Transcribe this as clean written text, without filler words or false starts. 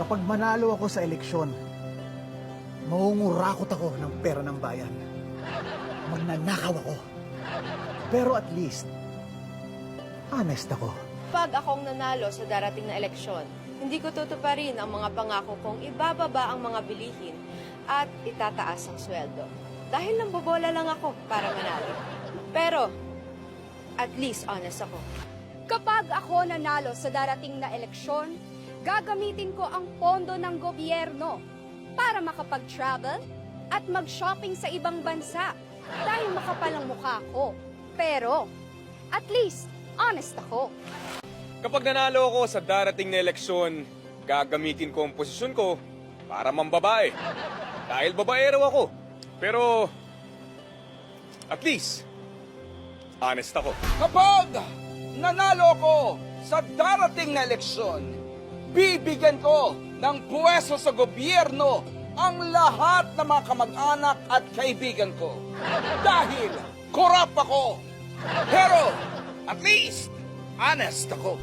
Kapag manalo ako sa eleksyon, mangungurakot ako ng pera ng bayan. Magnanakaw ako. Pero at least, honest ako. Pag akong nanalo sa darating na eleksyon, hindi ko tutuparin ang mga pangako kong ibababa ang mga bilihin at itataas ang sweldo. Dahil nambobola lang ako para manalo. Pero, at least honest ako. Kapag ako nanalo sa darating na eleksyon, gagamitin ko ang pondo ng gobyerno para makapag-travel at mag-shopping sa ibang bansa dahil makapal ang mukha ko. Pero, at least, honest ako. Kapag nanalo ako sa darating na eleksyon, gagamitin ko ang posisyon ko para mambabae. Dahil babaero ako. Pero, at least, honest ako. Kapag nanalo ako sa darating na eleksyon, bibigyan ko ng puwesto sa gobyerno ang lahat ng mga kamag-anak at kaibigan ko. Dahil korap ako. Pero, at least, honest ako.